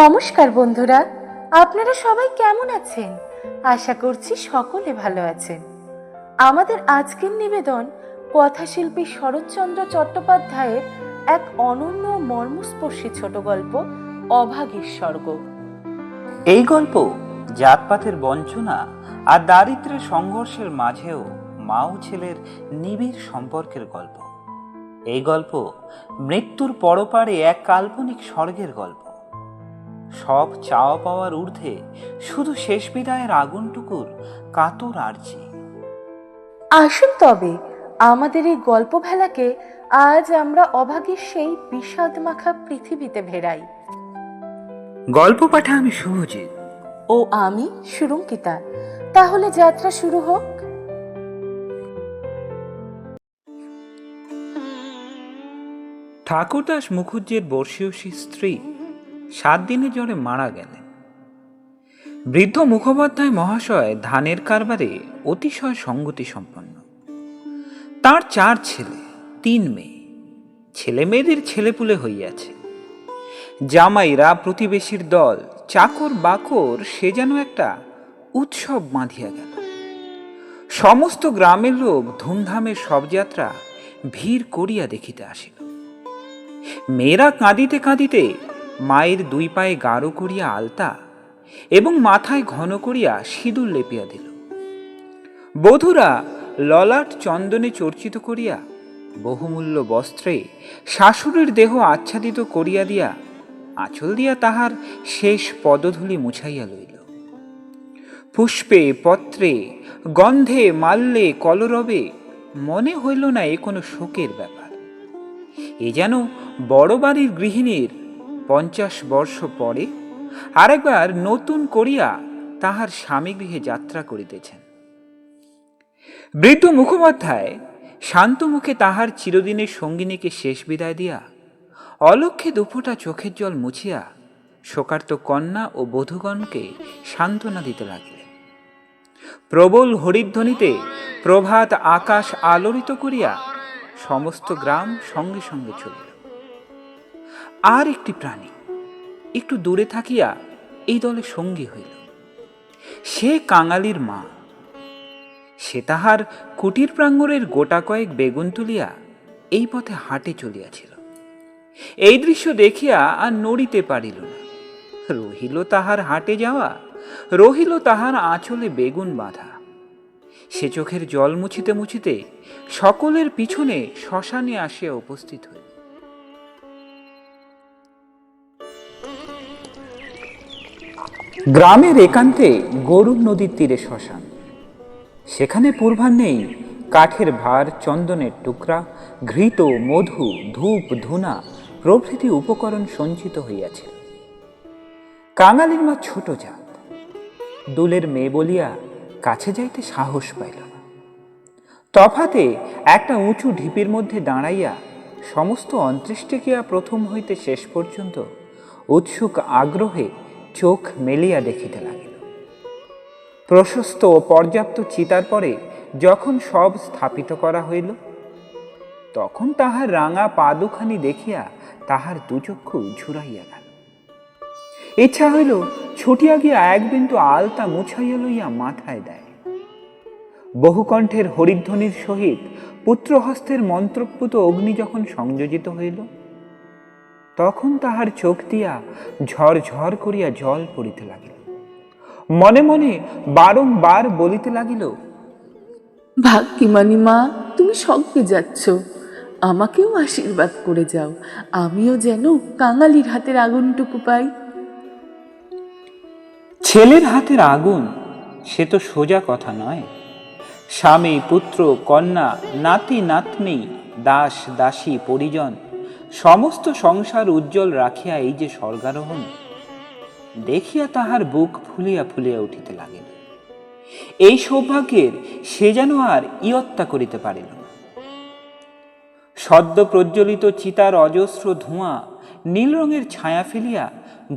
নমস্কার বন্ধুরা, আপনারা সবাই কেমন আছেন? আশা করছি সকলে ভালো আছেন। আমাদের আজকের নিবেদন কথাশিল্পী শরৎচন্দ্র চট্টোপাধ্যায়ের এক অনন্য মর্মস্পর্শী ছোট গল্প অভাগীর স্বর্গ। এই গল্প জাতপাতের বঞ্চনা আর দারিদ্র্যের সংঘর্ষের মাঝেও মা ও ছেলের নিবিড় সম্পর্কের গল্প। এই গল্প মৃত্যুর পরপারে এক কাল্পনিক স্বর্গের গল্প। সব চাওয়া পাওয়ার ঊর্ধ্বে শুধু শেষ বিদায়ের আগুনটুকুর কাতর আরজি। আসুন তবে আমাদের এই গল্প ভেলাকে আজ আমরা অভাগীর সেই বিষাদ মাখা পৃথিবীতে ভেড়াই। গল্প পাঠে আমি শুভজিৎ ও আমি সুরঙ্কিতা। তাহলে যাত্রা শুরু হোক। ঠাকুরদাস মুখুজ্জের বর্ষীয়সী স্ত্রী 7 দিনের জ্বরে মারা গেলেন। বৃদ্ধ মুখোপাধ্যায় মহাশয় ধানের কারবারে অতিশয় সঙ্গতি সম্পন্ন। তার 4 ছেলে 3 মেয়ে। ছেলে মেয়েদের ছেলেপুলে হইয়াছে। জামাইরা, প্রতিবেশীর দল, চাকর বাকর, সে যেন একটা উৎসব বাঁধিয়া গেল। সমস্ত গ্রামের লোক ধুমধামের শবযাত্রা ভিড় করিয়া দেখিতে আসিল। মেয়েরা কাঁদিতে কাঁদিতে মায়ের 2 পায়ে গাঢ় করিয়া আলতা এবং মাথায় ঘন করিয়া সিঁদুর লেপিয়া দিল। বধূরা ললাট চন্দনে চর্চিত করিয়া বহুমূল্য বস্ত্রে শাশুড়ির দেহ আচ্ছাদিত করিয়া দিয়া আঁচল দিয়া তাহার শেষ পদধূলি মুছাইয়া লইল। পুষ্পে, পত্রে, গন্ধে, মাল্যে, কলরবে মনে হইল না এ কোনো শোকের ব্যাপার। এ যেন বড় বাড়ির গৃহিণীর 50 বর্ষ পরে আরেকবার নতুন করিয়া তাহার স্বামী গৃহে যাত্রা করিতেছেন। বৃদ্ধ মুখোপাধ্যায় শান্ত মুখে তাহার চিরদিনের সঙ্গিনীকে শেষ বিদায় দিয়া অলক্ষ্যে 2 ফোঁটা চোখের জল মুছিয়া শোকার্ত কন্যা ও বধূগণকে সান্ত্বনা দিতে লাগিলেন। প্রবল হরিধ্বনিতে প্রভাত আকাশ আলোড়িত করিয়া সমস্ত গ্রাম সঙ্গে সঙ্গে চলিল। আর একটি প্রাণী একটু দূরে থাকিয়া এই দলে সঙ্গী হইল। সে কাঙালির মা। সে তাহার কুটির প্রাঙ্গণের গোটা কয়েক বেগুন তুলিয়া এই পথে হাটে চলিয়াছিল। এই দৃশ্য দেখিয়া আর নড়িতে পারিল না। রহিল তাহার হাটে যাওয়া, রহিল তাহার আঁচলে বেগুন বাঁধা। সে চোখের জল মুছিতে মুছিতে সকলের পিছনে শ্মশানে আসিয়া উপস্থিত হইল। গ্রামের একান্তে গরুর নদীর তীরে শ্মশান। সেখানে পূর্বাহ্নেই কাঠের ভার, চন্দনের টুকরা, ঘৃত, মধু, ধূপ, ধুনা প্রভৃতি উপকরণ সঞ্চিত হইয়াছিল। কাঙালির মা ছোট জাত, দুলের মেয়ে বলিয়া কাছে যাইতে সাহস পাইল না। তফাতে একটা উঁচু ঢিপির মধ্যে দাঁড়াইয়া সমস্ত অন্ত্যেষ্টিক্রিয়া প্রথম হইতে শেষ পর্যন্ত উৎসুক আগ্রহে চোখ মেলিয়া দেখিতে লাগিল। প্রশস্ত ও পর্যাপ্ত চিতার পরে যখন সব স্থাপিত করা হইল, তখন তাহার রাঙা পা দুখানি দেখিয়া তাহার 2 চক্ষু ঝুরাইয়া গেল। ইচ্ছা হইল ছুটিয়া গিয়া 1 বিন্দু আলতা মুছাইয়া লইয়া মাথায় দেয়। বহুকণ্ঠের হরিধ্বনির সহিত পুত্রহস্তের মন্ত্রপ্লুত অগ্নি যখন সংযোজিত হইল, তখন তাহার চোখ দিয়া ঝড় ঝড় করিয়া জল পড়িতে লাগিল। মনে মনে বারংবার বলিতে লাগিল, ভাগ্যিমানি মা, তুমি স্বর্গে যাচ্ছ, আমাকেও আশীর্বাদ করে যাও, আমিও যেন কাঙালির হাতের আগুনটুকু পাই। ছেলের হাতের আগুন সে তো সোজা কথা নয়। স্বামী, পুত্র, কন্যা, নাতি নাতনি, দাস দাসী, পরিজন সমস্ত সংসার উজ্জ্বল রাখিয়া এই যে স্বর্গারোহণ, দেখিয়া তাহার বুক ফুলিয়া ফুলিয়া উঠিতে লাগিল। এই সৌভাগ্যের সে যেন আর ইয়ত্তা করিতে পারিল না। সদ্য প্রজ্বলিত চিতার অজস্র ধোঁয়া নীল রঙের ছায়া ফেলিয়া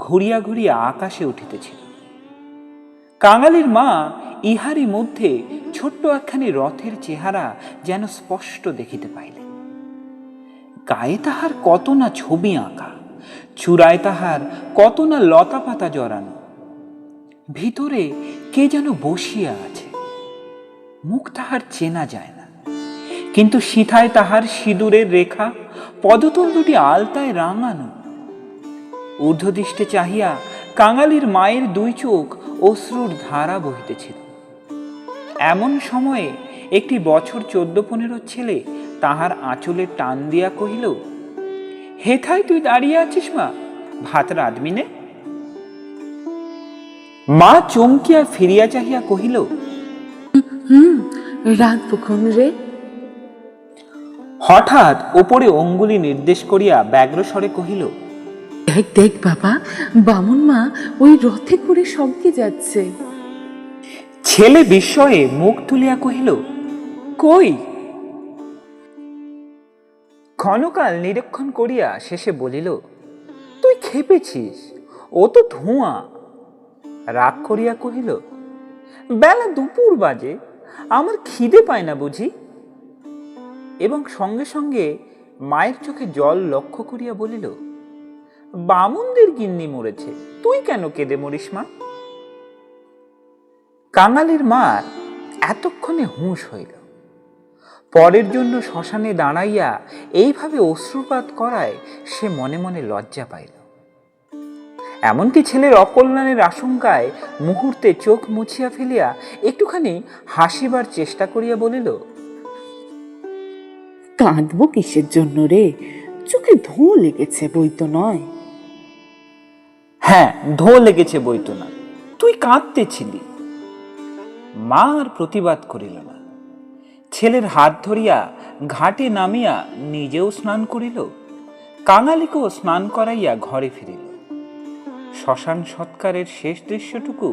ঘুরিয়া ঘুরিয়া আকাশে উঠিতেছিল। কাঙালির মা ইহারই মধ্যে ছোট্ট একখানি রথের চেহারা যেন স্পষ্ট দেখিতে পাইলেন। গায়ে তাহার কত না ছবি আঁকা, চূড়ায় তাহার কত না লতা পাতা জড়ানো, ভিতরে কে যেন বসিয়া আছে। মুখ তাহার চেনা যায় না, কিন্তু সিথায় তাহার সিঁদুরের রেখা, পদতল দুটি আলতায় রাঙানো। ঊর্ধ্বদৃষ্টে চাহিয়া কাঙালির মায়ের দুই চোখ অশ্রুর ধারা বহিতেছিল। এমন সময়ে একটি বছর 14-15 ছেলে তাহার আঁচলে টান দিয়া কহিল, হেথায় তুই দাঁড়িয়ে আছিস মা, ভাত রাঁধবি নে? মা চমকিয়া ফিরিয়া চাহিয়া কহিল, রাতক্ষণ রে। হঠাৎ ওপরে অঙ্গুলি নির্দেশ করিয়া ব্যগ্রস্বরে কহিল, দেখ দেখ বাবা, বামুন মা ওই রথে করে সঙ্গে যাচ্ছে। ছেলে বিস্ময়ে মুখ তুলিয়া কহিল, কই? ক্ষণকাল নিরীক্ষণ করিয়া শেষে বলিল, তুই খেপেছিস, ও তো ধোঁয়া। রাগ করিয়া কহিল, বেলা দুপুর বাজে, আমার খিদে পায় না বুঝি? এবং সঙ্গে সঙ্গে মায়ের চোখে জল লক্ষ্য করিয়া বলিল, বামুনদের গিন্নি মরেছে, তুই কেন কেঁদে মরিস মা? কাঙালির মার এতক্ষণে হুঁশ হইল। পরের জন্য শ্মশানে দাঁড়াইয়া এইভাবে অশ্রুপাত করায় সে মনে মনে লজ্জা পাইল। এমনকি ছেলের অকল্যাণের আশঙ্কায় মুহূর্তে চোখ মুছিয়া ফেলিয়া একটুখানি হাসিবার চেষ্টা করিয়া বলিল, কাঁদবো কিসের জন্য রে? চোখে ধোঁ লেগেছে, বই তো নয়। হ্যাঁ, ধো লেগেছে বইতো না, তুই কাঁদতেছিলি। মা আর প্রতিবাদ করিল না। ছেলের হাত ধরিয়া ঘাটে নামিয়া নিজেও স্নান করিল, কাঙালিকেও স্নান করাইয়া ঘরে ফিরিল। শ্মশান সৎকারের শেষ দৃশ্যটুকু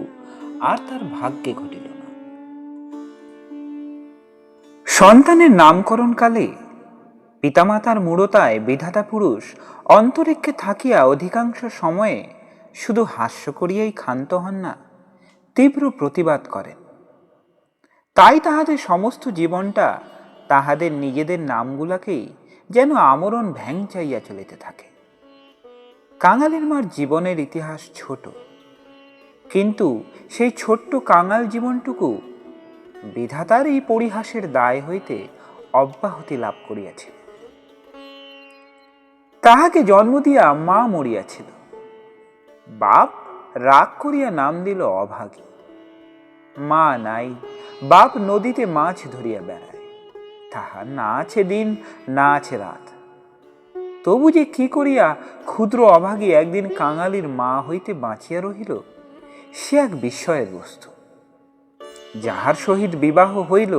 আর তার ভাগ্যে ঘটিল না। সন্তানের নামকরণ কালে পিতামাতার মূঢ়তায় বিধাতা পুরুষ অন্তরিক্ষে থাকিয়া অধিকাংশ সময়ে শুধু হাস্য করিয়াই ক্ষান্ত হন না, তীব্র প্রতিবাদ করেন। তাই তাহাদের সমস্ত জীবনটা তাহাদের নিজেদের নামগুলাকেই যেন আমরণ ভ্যাং চাইয়া চলিতে থাকে। কাঙালির মার জীবনের ইতিহাস ছোট, কিন্তু সেই ছোট্ট কাঙাল জীবনটুকু বিধাতার এই পরিহাসের দায় হইতে অব্যাহতি লাভ করিয়াছিল। তাহাকে জন্ম দিয়া মা মরিয়াছিল, বাপ রাগ করিয়া নাম দিল অভাগী। মা নাই, বাপ নদীতে মাছ ধরিয়া বেড়ায়, তাহার না আছে দিন না আছে রাত। তবু যে কি করিয়া ক্ষুদ্র অভাগী একদিন কাঙালির মা হইতে বাঁচিয়া রহিল, সে এক বিস্ময়ের বস্তু। যাহার সহিত বিবাহ হইল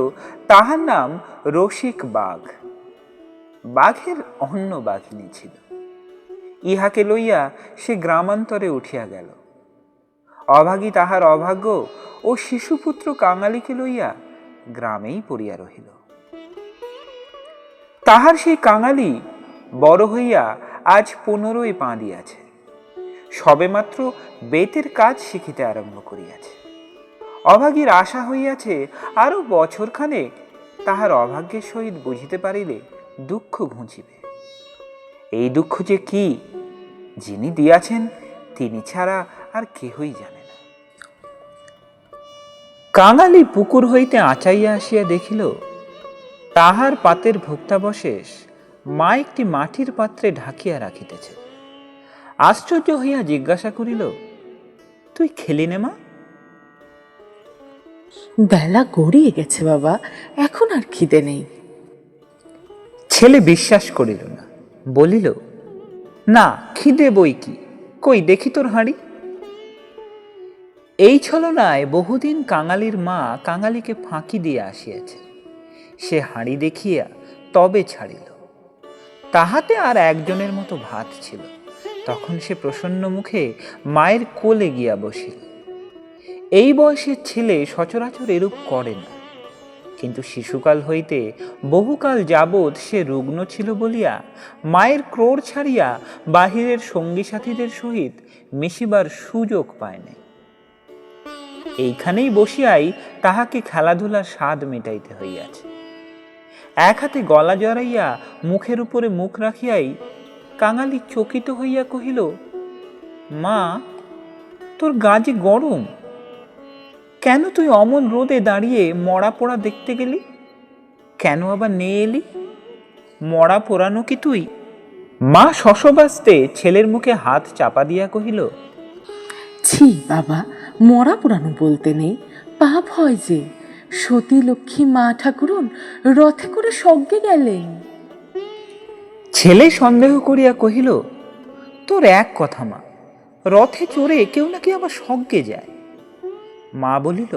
তাহার নাম রসিক বাঘ। বাঘের অন্য বাঘিনী ছিল, ইহাকে লইয়া সে গ্রামান্তরে উঠিয়া গেল। অভাগী তাহার অভাগ্য ও শিশুপুত্র কাঙালিকে লইয়া গ্রামেই পড়িয়া রহিল। তাহার সেই কাঙালি বড় হইয়া আজ 15 পা দিয়াছে, সবেমাত্র বেতের কাজ শিখিতে আরম্ভ করিয়াছে। অভাগীর আশা হইয়াছে আরো বছরখানেক তাহার অভাগ্যের সহিত বুঝিতে পারিলে দুঃখ ঘুচিবে। এই দুঃখ যে কি, যিনি দিয়াছেন তিনি ছাড়া আর কেহই জানে না। কাঙালি পুকুর হইতে আঁচাইয়া আসিয়া দেখিল, তাহার পাতের ভুক্তাবশেষ মা একটি মাটির পাত্রে ঢাকিয়া রাখিতেছে। আশ্চর্য হইয়া জিজ্ঞাসা করিল, তুই খেলি নে মা? বেলা গড়িয়ে গেছে বাবা, এখন আর খিদে নেই। ছেলে বিশ্বাস করিল না, বলিল, না খিদে বই কি, কই দেখি তোর হাঁড়ি। এই ছলনায় বহুদিন কাঙালির মা কাঙালিকে ফাঁকি দিয়ে আসিয়াছে। সে হাঁড়ি দেখিয়া তবে ছাড়িল। তাহাতে আর একজনের মতো ভাত ছিল। তখন সে প্রসন্ন মুখে মায়ের কোলে গিয়া বসিল। এই বয়সের ছেলে সচরাচর এরূপ করে না, কিন্তু শিশুকাল হইতে বহুকাল যাবৎ সে রুগ্ন ছিল বলিয়া মায়ের ক্রোড় ছাড়িয়া বাহিরের সঙ্গী সাথীদের সহিত মিশিবার সুযোগ পায় নাই। এইখানেই বসিয়াই তাহাকে খেলাধুলার স্বাদ মেটাইতে হইয়াছে। এক হাতে গলা জড়াইয়া মুখের উপরে মুখ রাখিয়াই কাঙালি চকিত হইয়া কহিল, মা, তোর গা যে গরম, কেন তুই অমন রোদে দাঁড়িয়ে মরা পোড়া দেখতে গেলি? কেন আবার নিয়ে এলি? মরা পোড়ানো কি তুই? মা শশবাস্তে ছেলের মুখে হাত চাপা দিয়া কহিল, ছি বাবা, মরা পুরানো বলতে নেই, পাপ হয় যে। সতী লক্ষ্মী মা ঠাকুরন রথে করে স্বর্গে গেলেন। ছেলে সন্দেহ করিয়া কহিল, তোর এক কথা মা, রথে চড়ে কেউ নাকি আবার স্বর্গে যায়। মা বলিল,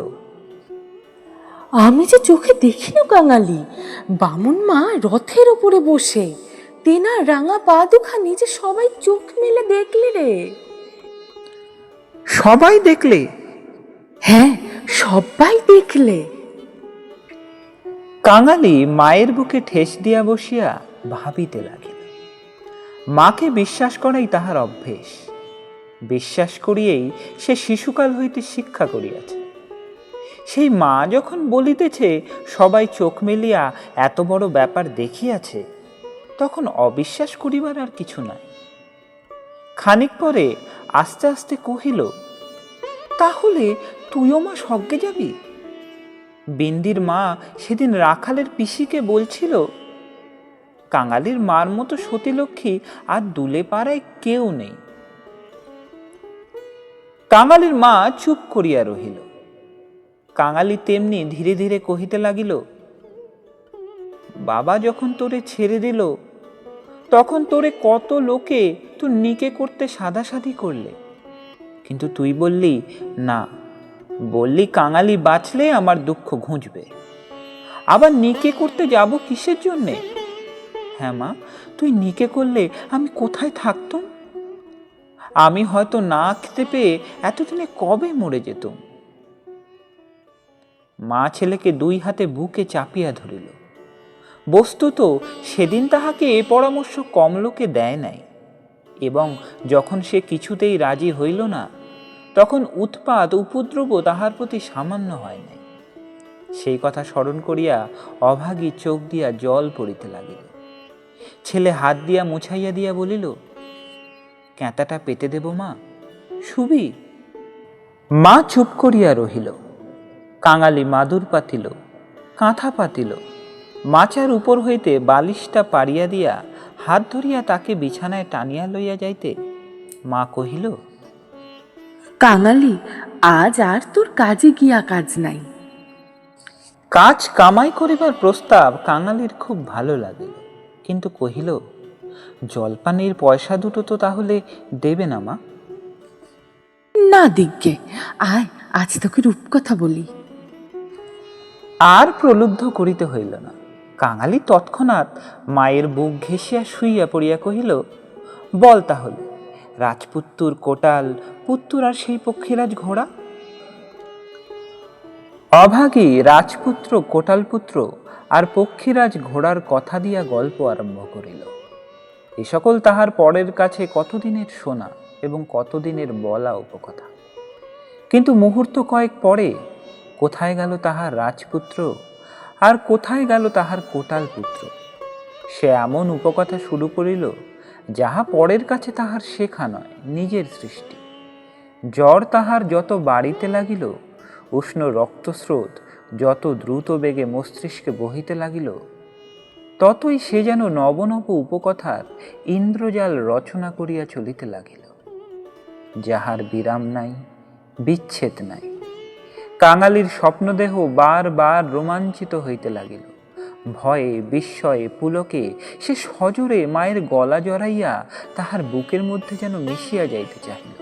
আমি যে চোখে দেখি না কাঙালি, বামুন মা রথের উপরে বসে, তেনার রাঙা পা দুখানি যে সবাই চোখ মেলে দেখলে রে। সবাই দেখলে? হ্যাঁ, সবাই দেখলে। কাঙালি মায়ের বুকে ঠেস দিয়া বসিয়া ভাবিতে লাগিল। মাকে বিশ্বাস করাই তাহার অভ্যেস। বিশ্বাস করিয়েই সে শিশুকাল হইতে শিক্ষা করিয়াছে। সেই মা যখন বলিতেছে সবাই চোখ মেলিয়া এত বড় ব্যাপার দেখিয়াছে, তখন অবিশ্বাস করিবার আর কিছু নাই। খানিক পরে আস্তে আস্তে কহিল, তাহলে তুইও মা স্বর্গে যাবি? বিন্দির মা সেদিন রাখালের পিসিকে বলছিল, কাঙালির মার মতো সতীলক্ষ্মী আর দুলে পাড়ায় কেউ নেই। কাঙালির মা চুপ করিয়া রহিল। কাঙালি তেমনি ধীরে ধীরে কহিতে লাগিল, বাবা যখন তোরে ছেড়ে দিল, তখন তোরে কত লোকে তোর নিকে করতে সাদাসাদি করলে, কিন্তু তুই বললি না, বললি কাঙালি বাঁচলে আমার দুঃখ ঘুঁচবে। আবার নিকে করতে যাব কিসের জন্যে? হ্যাঁ মা, তুই নিকে করলে আমি কোথায় থাকতাম? আমি হয়তো না খেতে পেয়ে এতদিনে কবে মরে যেতুম। মা ছেলেকে দুই হাতে বুকে চাপিয়া ধরিল। বস্তুত সেদিন তাহাকে এ পরামর্শ কম লোকে দেয় নাই, এবং যখন সে কিছুতেই রাজি হইল না, তখন উৎপাত উপদ্রব তাহার প্রতি সামান্য হয় নাই। সেই কথা স্মরণ করিয়া অভাগী চোখ দিয়া জল পড়িতে লাগিল। ছেলে হাত দিয়া মুছাইয়া দিয়া বলিল, ক্যাঁতাটা পেতে দেব মা, শুবি? মা চুপ করিয়া রহিল। কাঙালি মাদুর পাতিল, কাঁথা পাতিল, মাচার উপর হইতে বালিশটা পাড়িয়া দিয়া হাত ধরিয়া তাকে বিছানায় টানিয়া লইয়া যাইতে মা কহিল, কাঙালি, আজ আর তোর কাজে গিয়া কাজ নাই। কাজ কামাই করিবার প্রস্তাব কাঙালির খুব ভালো লাগিল, কিন্তু কহিল, জলপানির পয়সা দুটো তো তাহলে দেবে না মা? না দিগ্গে, আয় আজ তোকে রূপকথা বলি। আর প্রলুব্ধ করিতে হইল না। কাঙালি তৎক্ষণাৎ মায়ের বুক ঘেঁষিয়া শুইয়া পড়িয়া কহিল, বল তাহলে, রাজপুত্তুর কোটাল পুত্তুর আর সেই পক্ষীরাজ ঘোড়া? অভাগী রাজপুত্র কোটালপুত্র আর পক্ষীরাজ ঘোড়ার কথা দিয়া গল্প আরম্ভ করিল। এ সকল তাহার পরের কাছে কতদিনের শোনা এবং কতদিনের বলা উপকথা। কিন্তু মুহূর্ত কয়েক পরে কোথায় গেল তাহার রাজপুত্র, আর কোথায় গেল তাহার কোটাল পুত্র? সে এমন উপকথা শুরু করিল, যাহা পরের কাছে তাহার শেখা নয়, নিজের সৃষ্টি। জ্বর তাহার যত বাড়িতে লাগিল, উষ্ণ রক্তস্রোত যত দ্রুত বেগে মস্তিষ্কে বহিতে লাগিল, ততই সে যেন নব নব উপকথার ইন্দ্রজাল রচনা করিয়া চলিতে লাগিল, যাহার বিরাম নাই, বিচ্ছেদ নাই। কাঙালির স্বপ্নদেহ বার বার রোমাঞ্চিত হইতে লাগিল। ভয়ে বিস্ময়ে পুলকে সে সজোরে মায়ের গলা জড়াইয়া তাহার বুকের মধ্যে যেন মিশিয়া যাইতে চাহিল।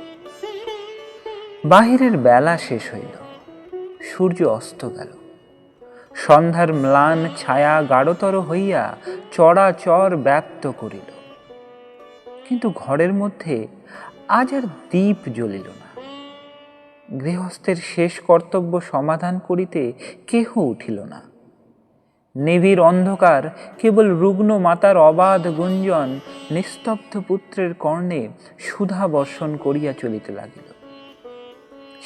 বাহিরের বেলা শেষ হইল, সূর্য অস্ত গেল। সন্ধ্যার ম্লান ছায়া গাঢ়তর হইয়া চরাচর ব্যাপ্ত করিল, কিন্তু ঘরের মধ্যে আজ আর দীপ জ্বলিল না। গৃহস্থের শেষ কর্তব্য সমাধান করিতে কেহ উঠিল না। নিবিড় অন্ধকার কেবল রুগ্ন মাতার অবাধ গুঞ্জন নিস্তব্ধ পুত্রের কর্ণে সুধা বর্ষণ করিয়া চলিতে লাগিল।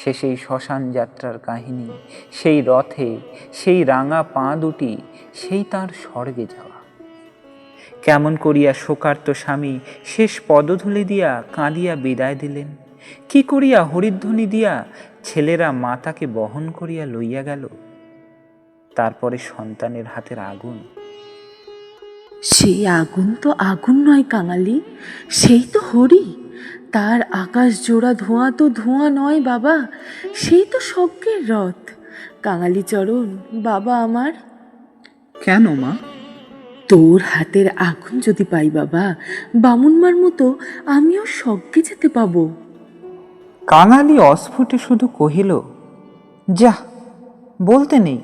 সে সেই শ্মশান যাত্রার কাহিনী, সেই রথে, সেই রাঙা পা দুটি, সেই তাঁর স্বর্গে যাওয়া। কেমন করিয়া শোকার্ত স্বামী শেষ পদধূলি দিয়া কাঁদিয়া বিদায় দিলেন, কি করিয়া হরিধ্বনি দিয়া ছেলেরা মাতাকে বহন করিয়া লইয়া গেল। তারপরে সন্তানের হাতের আগুন। সেই আগুন তো আগুন নয় কাঙালি, সেই তো হরি। তার আকাশ জোড়া ধোঁয়া তো ধোঁয়া নয় বাবা, সেই তো স্বর্গের রথ। কাঙালি চরণ বাবা আমার। কেন মা? তোর হাতের আগুন যদি পাই বাবা, বামুনমার মতো আমিও স্বর্গে যেতে পাবো। কাঙালি অস্ফুটে শুধু কহিল, যা, বলতে নেই।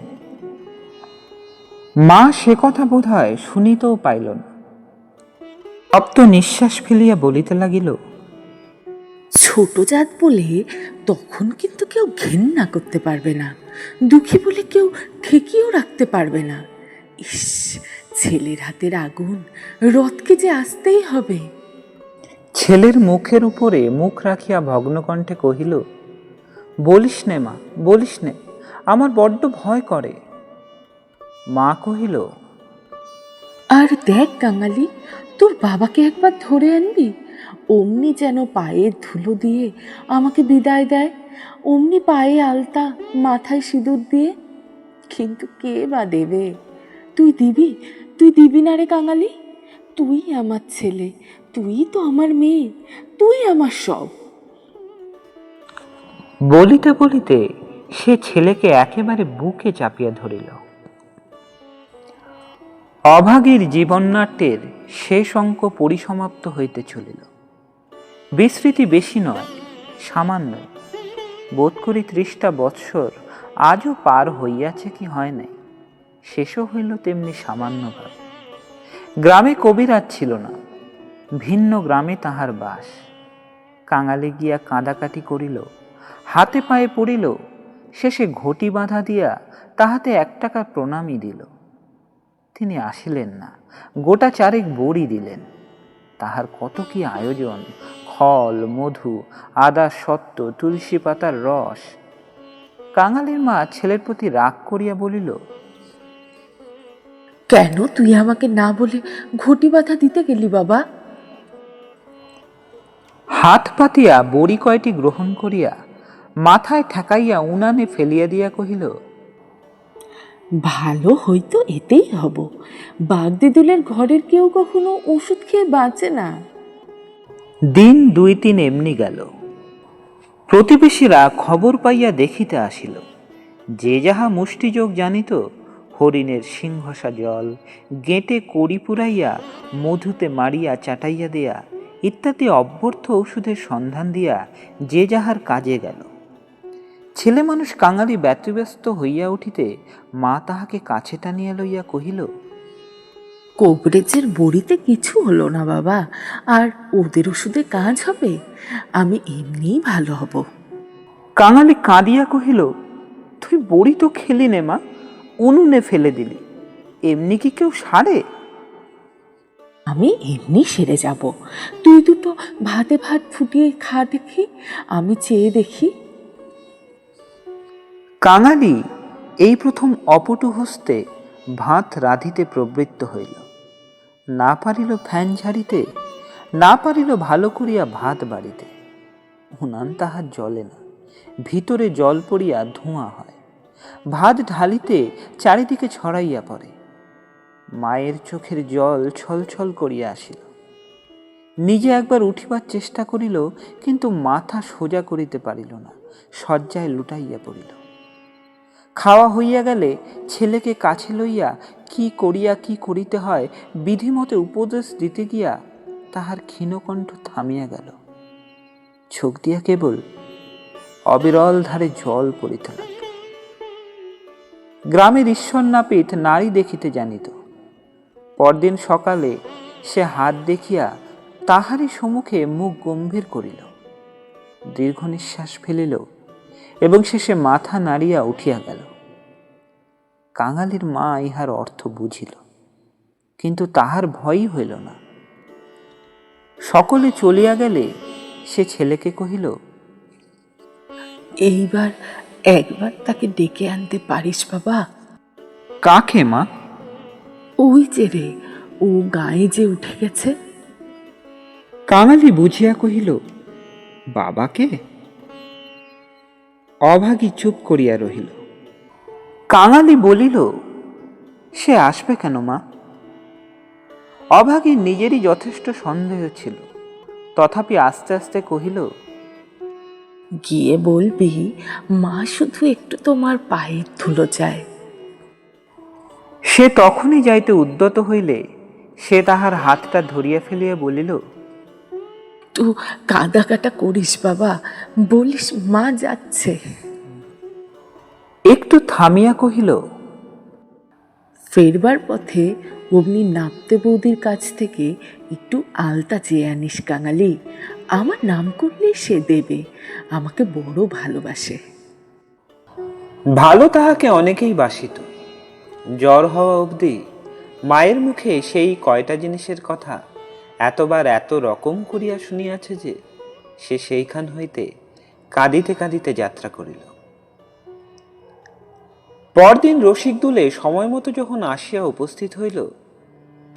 মা সে কথা বোধ হয় শুনিতেও পাইল না। তপ্ত নিঃশ্বাস ফেলিয়া বলিতে লাগিল, ছোট জাত বলে তখন কিন্তু কেউ ঘেন্না করতে পারবে না, দুঃখী বলে কেউ ঠেকিয়েও রাখতে পারবে না। ইস, ছেলের হাতের আগুন, রথকে যে আসতেই হবে। ছেলের মুখের উপরে মুখ রাখিয়া ভগ্নকণ্ঠে কহিল, বলিস নে মা, বলিস নে, আমার বড্ড ভয় করে। মা কহিল, আর দেখ কাঙালি, তোর বাবাকে একবার ধরে আনবি, অমনি যেন পায়ের ধুলো দিয়ে আমাকে বিদায় দেয়, অমনি পায়ে আলতা, মাথায় সিঁদুর দিয়ে। কিন্তু কে বা দেবে? তুই দিবি? তুই দিবি না রে কাঙালি? তুই আমার ছেলে, তুই তো আমার মেয়ে, তুই আমার সব। বলিতে বলিতে সে ছেলেকে একেবারে বুকে চাপিয়া ধরিল। অভাগীর জীবননাট্যের শেষ অঙ্ক পরিসমাপ্ত হইতে চলিল। বিস্মৃতি বেশি নয়, সামান্য। বোধ করি 30টা বৎসর আজও পার হইয়াছে কি হয় নাই, শেষও হইল তেমনি সামান্যভাবে। গ্রামে কবিরাজ ছিল না, ভিন্ন গ্রামে তাহার বাস। কাঙালি গিয়া কাঁদাকাটি করিল, হাতে পায়ে পড়িল, শেষে ঘটি বাঁধা দিয়া তাহাতে 1 টাকার প্রণামী দিল। তিনি আসিলেন না, গোটা 4 বড়ি দিলেন। তাহার কত কি আয়োজন, খল, মধু, আদা সত্ত্ব, তুলসী পাতার রস। কাঙালির মা ছেলের প্রতি রাগ করিয়া বলিল, কেন তুই আমাকে না বলে ঘটি বাঁধা দিতে গেলি বাবা? হাত পাতিয়া বড়ি কয়টি গ্রহণ করিয়া মাথায় ঠেকাইয়া উনানে ফেলিয়া দিয়া কহিল, ভালো হয়তো এতেই হব। বাগদিদুলের ঘরের কেউ কখনো ওষুধ খেয়ে বাঁচে না। দিন 2-3 এমনি গেল। প্রতিবেশীরা খবর পাইয়া দেখিতে আসিল। যে যাহা মুষ্টিযোগ জানিত, হরিণের সিংহসা জল, গেঁটে কড়ি পুরাইয়া মধুতে মারিয়া চাটাইয়া দেয়া ইত্যাদি অব্যর্থ ঔষধের সন্ধান দিয়া যে যাহার কাজে গেল। ছেলে মানুষ কাঙালি ব্যতিব্যস্ত হইয়া উঠিতে মা তাহাকে কাছে টানিয়া লইয়া কহিল, কোবরেজের বড়িতে কিছু হলো না বাবা, আর ওদের ওষুধে কাজ হবে, আমি এমনিই ভালো হব। কাঙালি কাঁদিয়া কহিল, তুই বড়ি তো খেলি নে মা, উনুনে ফেলে দিলি, এমনি কি কেউ সারে? আমি এমনি সেরে যাব, তুই দুটো ভাতে ভাত ফুটিয়ে খা দেখি, আমি চেয়ে দেখি। কাঙালি এই প্রথম অপটু হস্তে ভাত রাঁধিতে প্রবৃত্ত হইল। না পারিল ফ্যান ঝাড়িতে, না পারিল ভালো করিয়া ভাত বাড়িতে। উনান তাহার জ্বলে না, ভিতরে জল পড়িয়া ধোঁয়া হয়। ভাত ঢালিতে চারিদিকে ছড়াইয়া পড়ে। মায়ের চোখের জল ছলছল করিয়া আসিল। নিজে একবার উঠিবার চেষ্টা করিল, কিন্তু মাথা সোজা করিতে পারিল না, শয্যায় লুটাইয়া পড়িল। খাওয়া হইয়া গেলে ছেলেকে কাছে লইয়া কি করিয়া কি করিতে হয় বিধিমতে উপদেশ দিতে গিয়া তাহার ক্ষীণকণ্ঠ থামিয়া গেল। চোখ দিয়া কেবল অবিরল ধারে জল পড়িতে লাগিল। গ্রামের ঈশ্বর নাপিত নারী দেখিতে জানিত। পরদিন সকালে সে হাত দেখিয়া তাহারই সম্মুখে মুখ গম্ভীর করিল, দীর্ঘ নিঃশ্বাস ফেলিল এবং শেষে মাথা নাড়িয়া উঠিয়া গেল। কাঙালির মা ইহার অর্থ বুঝিল, কিন্তু তাহার ভয়ই হইল না। সকলে চলিয়া গেলে সে ছেলেকে কহিল, এইবার একবার তাকে ডেকে আনতে পারিস বাবা? কাকে মা? ওই যে রে, ও গায়ে যে উঠে গেছে? কাঙালি বুঝিয়া কহিল, বাবাকে? অভাগী চুপ করিয়া রহিল। কাঙালি বলিল, সে আসবে কেন মা? অভাগীর নিজেরই যথেষ্ট সন্দেহ ছিল, তথাপি আস্তে আস্তে কহিল, গিয়ে বলবি মা শুধু একটু তোমার পায়ের ধুলো চায়। সে তখনই যাইতে উদ্যত হইলে সে তাহার হাতটা ধরিয়া ফেলিয়া বলিল, তুই কাদা কাটা করিস বাবা, বলিস মা যাচ্ছে। একটু থামিয়া কহিল, ফেরবার পথে অমনি নাপতে বৌদির কাছ থেকে একটু আলতা চেয়ে আনিস কাঙালি। আমার নাম করলেই সে দেবে, আমাকে বড় ভালোবাসে। ভালো তাহাকে অনেকেই বাসিত। জ্বর হওয়া অবধি মায়ের মুখে সেই কয়টা জিনিসের কথা এতবার এত রকম করিয়া শুনিয়াছে যে সে সেইখান হইতে কাঁদিতে কাঁদিতে যাত্রা করিল। পরদিন রসিক দুলে সময় মতো যখন আসিয়া উপস্থিত হইল,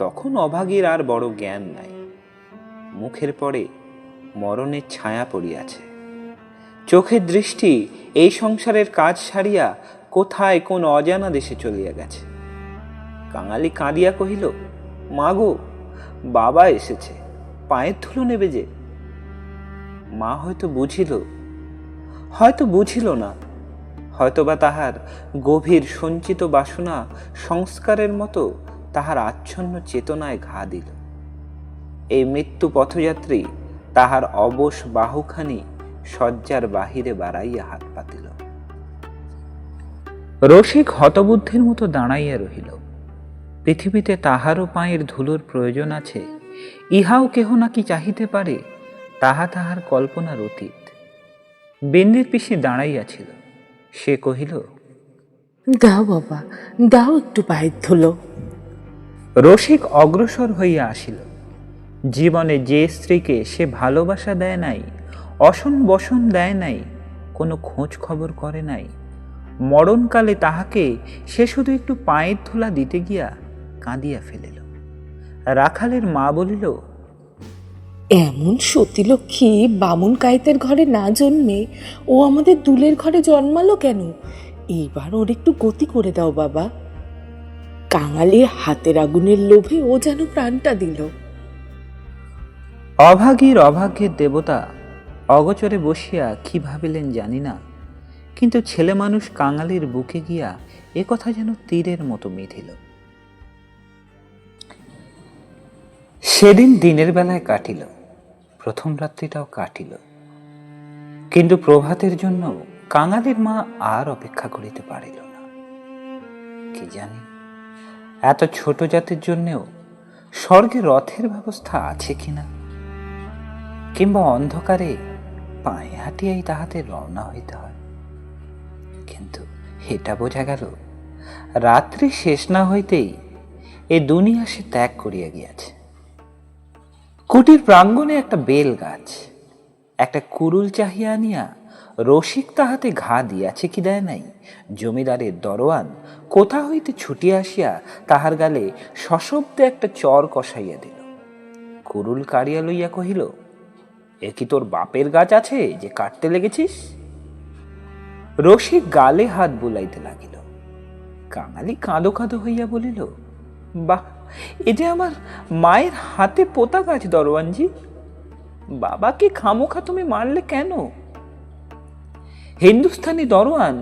তখন অভাগীর আর বড় জ্ঞান নাই। মুখের পরে মরণের ছায়া পড়িয়াছে। চোখের দৃষ্টি এই সংসারের কাজ সারিয়া কোথায় কোন অজানা দেশে চলিয়া গেছে। কাঙালি কাঁদিয়া কহিল, মা গো, বাবা এসেছে, পায়ের ধুলো নেবে যে। মা হয়তো বুঝিল না, হয়তোবা তাহার গভীর সঞ্চিত বাসনা সংস্কারের মতো তাহার আচ্ছন্ন চেতনায় ঘা দিল। এই মৃত্যু পথযাত্রী তাহার অবশ বাহুখানি শয্যার বাহিরে বাড়াইয়া হাত পাতিল। রসিক হতবুদ্ধির মতো দাঁড়াইয়া রহিল। পৃথিবীতে তাহারও পায়ের ধুলোর প্রয়োজন আছে, ইহাও কেহ নাকি চাহিতে পারে, তাহা তাহার কল্পনার অতীত। বেন্দির পিসি দাঁড়াইয়াছিল। সে কহিল, দাও বাবা, দাও একটু পায়ের ধুলো। রসিক অগ্রসর হইয়া আসিল। জীবনে যে স্ত্রীকে সে ভালোবাসা দেয় নাই, অসন বসন দেয় নাই, কোনো খোঁজ খবর করে নাই, মরণকালে তাহাকে সে শুধু একটু পায়ের ধুলা দিতে গিয়া কাঁদিয়া ফেলিল। রাখালের মা বলিল, এমন সতীলক্ষ্মী বামুন কাইতের ঘরে না জন্মে ও আমাদের দুলের ঘরে জন্মালো কেন? এইবার ওর একটু গতি করে দাও বাবা। কাঙালির হাতের আগুনের লোভে ও যেন প্রাণটা দিল। অভাগীর অভাগ্যের দেবতা অগোচরে বসিয়া কি ভাবিলেন জানি না, কিন্তু ছেলে মানুষ কাঙালির বুকে গিয়া এ কথা যেন তীরের মতো মিধিল। সেদিন দিনের বেলায় কাটিল, প্রথম রাত্রিটাও কাটিল, কিন্তু প্রভাতের জন্য কাঙালির মা আর অপেক্ষা করিতে পারিল না। কি জানি এত ছোট জাতির জন্যেও স্বর্গে রথের ব্যবস্থা আছে কিনা, কিংবা অন্ধকারে পায়ে হাঁটিয়াই তাহাতে রওনা হইতে হয়। কিন্তু এটা বোঝা গেল, রাত্রি শেষ না হইতেই এ দুনিয়া সে ত্যাগ করিয়া গিয়াছে। কুটির প্রাঙ্গণে একটা বেল গাছ, একটা কুরুল চাহিয়া আনিয়া রসিক তাহাতে ঘা দিয়াছে কি দেয় নাই, জমিদারের দরোয়ান কোথা হইতে ছুটিয়া আসিয়া তাহার গালে সশব্দে একটা চর কষাইয়া দিল। কুরুল কাড়িয়া লইয়া কহিল, এ কি তোর বাপের গাছ আছে যে কাটতে লেগেছিস? রসিক গালে হাত বুলাইতে লাগিল। কাঙালি কাঁদো কাঁদো হইয়া বলিল, বাহ, এ যে আমার মায়ের হাতে পোতা গাছ দরওয়ানজি, বাবাকে খামোখা তুমি মারলে কেন? হিন্দুস্থানি দরওয়ান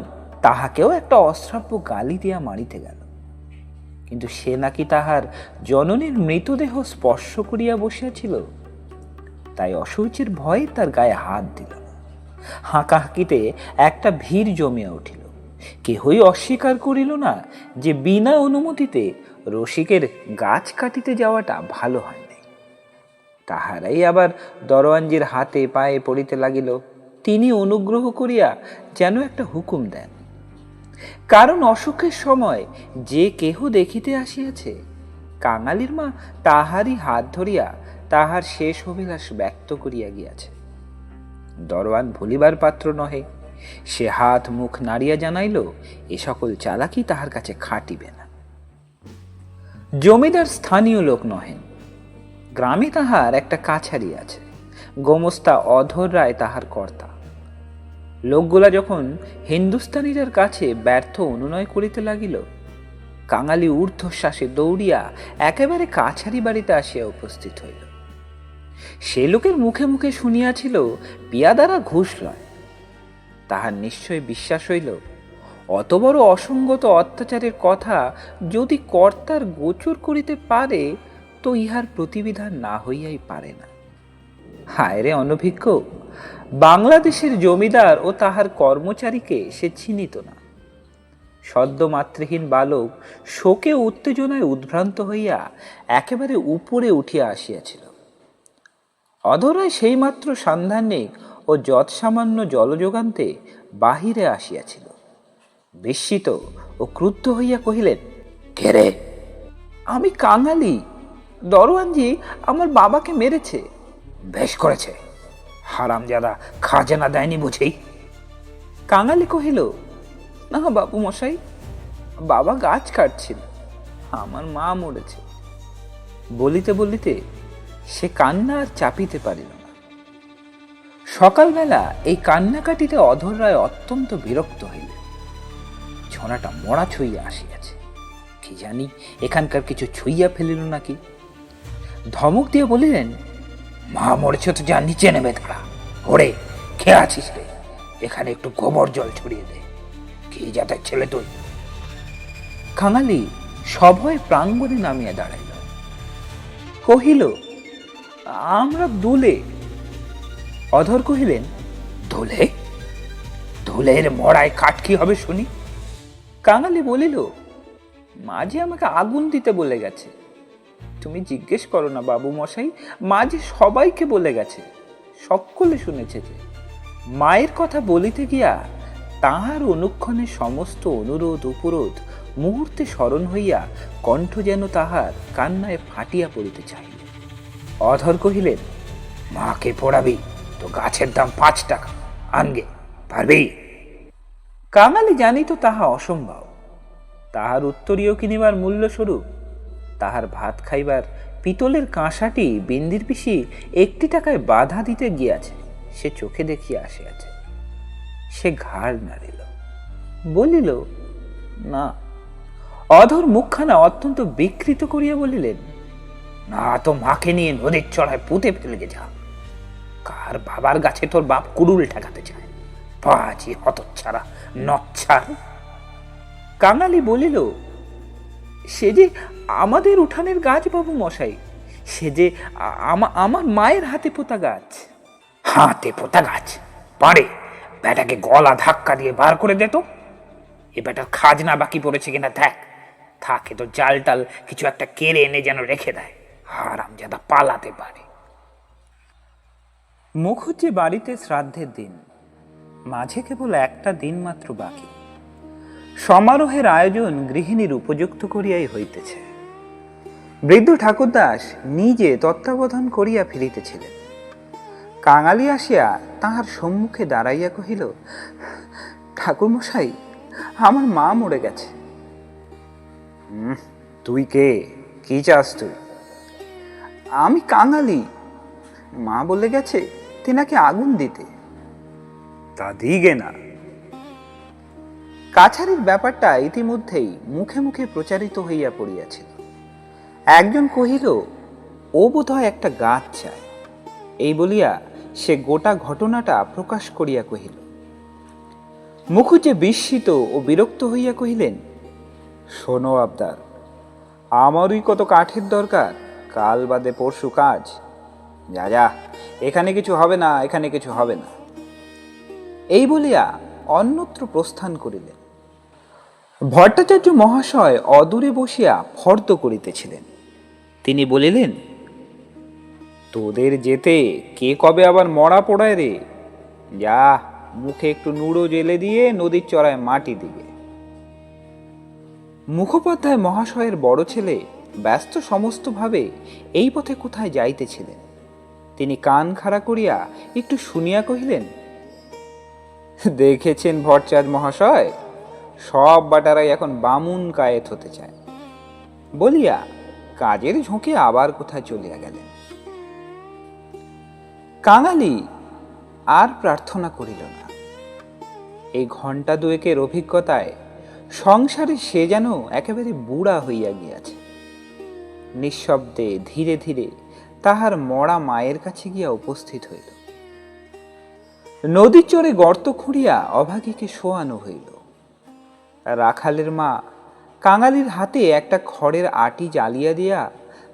তাহাকেও একটা অশ্রাব্য গালি দিয়া মারিতে গেল, কিন্তু সে নাকি তাহার জননীর মৃতদেহ স্পর্শ করিয়া বসিয়াছিল, তাই অশৌচের ভয়ে তার গায়ে হাত দিল না। হাঁকাহাঁকিতে একটা ভিড় জমিয়া উঠিল। কেহই অস্বীকার করিল না যে বিনা অনুমতিতে রসিকের গাছ কাটিতে যাওয়াটা ভালো হয় নাই। তাহারাই আবার দরওয়ানজির হাতে পায়ে পড়িতে লাগিল। তিনি অনুগ্রহ করিয়া যেন একটা হুকুম দেন, কারণ অসুখের সময় যে কেহ দেখিতে আসিয়াছে, কাঙালির মা তাহারই হাত ধরিয়া তাহার শেষ অভিলাষ ব্যক্ত করিয়া গিয়াছে। দরওয়ান ভুলিবার পাত্র নহে। সে হাত মুখ নাড়িয়া জানাইল, এ সকল চালাকি তাহার কাছে খাটিবে না। জমিদার স্থানীয় লোক নহেন। গ্রামে তাহার একটা কাছারি আছে, গোমস্তা অধর রায় তাহার কর্তা। লোকগুলা যখন হিন্দুস্তানিদের কাছে ব্যর্থ অনুনয় করিতে লাগিল, কাঙালি ঊর্ধ্বশ্বাসে দৌড়িয়া একেবারে কাছারি বাড়িতে আসিয়া উপস্থিত হইল। সে লোকের মুখে মুখে শুনিয়াছিল পিয়াদারা ঘুষ লয়। তাহার নিশ্চয় বিশ্বাস হইল অত বড় অসঙ্গত অত্যাচারের কথা যদি কর্তার গোচর করিতে পারে তো ইহার প্রতিবিধান না হইয়াই পারে না। হায় রে অনভিজ্ঞ! বাংলাদেশের জমিদার ও তাহার কর্মচারীকে সে চিনিত না। সদ্য মাতৃহীন বালক শোকে উত্তেজনায় উদ্ভ্রান্ত হইয়া একেবারে উপরে উঠিয়া আসিয়াছিল। অধরায় সেইমাত্র সান্ধানিক ও যৎসামান্য জলযোগান্তে বাহিরে আসিয়াছিল। বিস্মিত ও ক্রুদ্ধ হইয়া কহিলেন, কে রে? আমি কাঙালি, দরোয়ানজি আমার বাবাকে মেরেছে। বেশ করেছে, হারামজাদা খাজানা দেয়নি বুঝেই। কাঙালি কহিল, না বাবু মশাই, বাবা গাছ কাটছিল, আমার মা মরেছে। বলিতে বলিতে সে কান্না আর চাপিতে পারিল না। সকালবেলা এই কান্নাকাটিতে অধর রায় অত্যন্ত বিরক্ত হইলেন। ছোনাটা মরা ছুঁইয়া আসিয়াছে, কি জানি এখানকার কিছু ছুঁইয়া ফেলিল নাকি। ধমক দিয়ে বলিলেন, মা মরেছে তো যা নিচে নেমে দাঁড়া। ওরে, খেয়ে আছিস রে, এখানে একটু গোবর জল ছড়িয়ে দে। কি জাতের ছেলে তুই? কাঙালি সভয়ে প্রাঙ্গণে নামিয়া দাঁড়াইল, কহিল, আমরা দুলে। অধর কহিলেন, ধুলে? ধুলের মড়ায় কাঠ কি হবে শুনি? কাঙালি বলিল, মাঝে আমাকে আগুন দিতে বলে গেছে। তুমি জিজ্ঞেস করো না বাবু মশাই, মাঝে সবাইকে বলে গেছে, সকলে শুনেছে যে। মায়ের কথা বলিতে গিয়া তাহার অনুক্ষণে সমস্ত অনুরোধ উপরোধ মুহূর্তে স্মরণ হইয়া কণ্ঠ যেন তাহার কান্নায় ফাটিয়া পড়িতে চাহিল। অধর কহিলেন, মাকে পড়াবি তো গাছের দাম 5 টাকা, আনগে পারবি? কাঙালি জানিত তাহা অসম্ভব। তাহার উত্তরীয় কিনিবার মূল্যস্বরূপ তাহার ভাত খাইবার পিতলের কাঁসাটি বিন্দির পিসি 1 টাকায় বাধা দিতে গিয়াছে সে চোখে দেখিয়া আসিয়াছে। সে ঘাড় নাড়িল, বলিল, না। অধর মুখখানা অত্যন্ত বিকৃত করিয়া বলিলেন, না তো মাকে নিয়ে নদীর চড়ায় পুঁতে ফেলে যা। কার বাবার গাছে তোর বাপ কুড়ুল ঠেকাতে চায়? পাজি হতচ্ছাড়া নচ্ছার। কাঙালি বলিল, সে যে আমাদের উঠানের গাছ বাবু মশাই, সে যে আমার মায়ের হাতে পোতা গাছ। হাতে পোতা গাছ? পারে বেটাকে গলা ধাক্কা দিয়ে বার করে দে তো। এ বেটার খাজনা বাকি পড়েছে কিনা দেখ, থাকে তো জাল টাল কিছু একটা কেড়ে এনে যেন রেখে দেয়, হারামজাদা পালাতে পারে। মুখুজ্জি বাড়িতে শ্রাদ্ধের দিন, মাঝে কেবল একটা দিন মাত্র বাকি। সমারোহের আয়োজন গৃহিণীর উপযুক্ত করিয়াই হইতেছে। বৃদ্ধ ঠাকুরদাস নিজে তত্ত্বাবধান করিয়া ফিরিতেছিলেন। কাঙালি আসিয়া তাহার সম্মুখে দাঁড়াইয়া কহিল, ঠাকুরমশাই, আমার মা মরে গেছে। তুই কে? কি চাস তুই? আমি কাঙালি, মা বলে গেছে তিনাকে আগুন দিতে। তা দিগে না। কাছারির ব্যাপারটা ইতিমধ্যেই মুখে মুখে প্রচারিত হইয়া পড়িয়াছিল। একজন কহিল, ও বোধহয় একটা গাছ চায়। এই বলিয়া সে গোটা ঘটনাটা প্রকাশ করিয়া কহিল। মুখুজ্জে বিস্মিত ও বিরক্ত হইয়া কহিলেন, শোনো আবদার, আমারই কত কাঠের দরকার, কাল বাদে পরশু কাজ। যা যা, এখানে কিছু হবে না, এখানে কিছু হবে না। এই বলিয়া অন্যত্র প্রস্থান করিলেন। ভট্টাচার্য মহাশয় অদূরে বসিয়া ফর্দ করিতেছিলেন। তিনি বলিলেন, তোদের যেতে কে কবে আবার মরা পড়ায় রে? যা, মুখে একটু নুড়ো জেলে দিয়ে নদীর চড়ায় মাটি দিবে। মুখোপাধ্যায় মহাশয়ের বড় ছেলে ব্যস্ত সমস্তভাবে এই পথে কোথায় যাইতেছিলেন। তিনি কান খাড়া করিয়া একটু শুনিয়া কহিলেন, দেখেছেন ভট্টাচার্য মহাশয়, সব বাটারাই এখন বামুন কায়েত হতে চায়। বলিয়া কাজের ঝোঁকে আবার কোথায় চলিয়া গেলেন। কাঙালি আর প্রার্থনা করিল না। এই ঘণ্টা দুয়েকের অভিজ্ঞতায় সংসারে সে যেন একেবারে বুড়া হইয়া গিয়াছে। নিঃশব্দে ধীরে ধীরে তাহার মরা মায়ের কাছে গিয়া উপস্থিত হইল। নদীর চরে গর্ত খুঁড়িয়া অভাগীকে শোয়ানো হইল। রাখালের মা কাঙালির হাতে একটা খড়ের আটি জ্বালিয়া দিয়া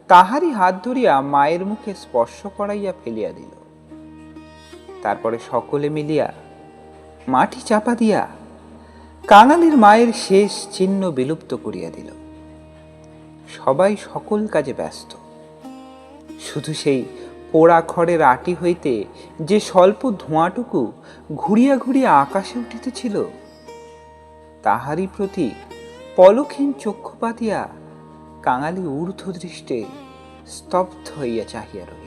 তাহারই হাত ধরিয়া মায়ের মুখে স্পর্শ করাইয়া ফেলিয়া দিল। তারপরে সকলে মিলিয়া মাটি চাপা দিয়া কাঙালির মায়ের শেষ চিহ্ন বিলুপ্ত করিয়া দিল। সবাই সকল কাজে ব্যস্ত। শুধু সেই পোড়া খড়ের আটি হইতে যে স্বল্প ধোঁয়াটুকু ঘুরিয়া ঘুরিয়া আকাশে উঠিতেছিল, তাহারই প্রতি পলকহীন চক্ষু পাতিয়া কাঙালি ঊর্ধ্ব দৃষ্টে স্তব্ধ হইয়া চাহিয়া রহিল।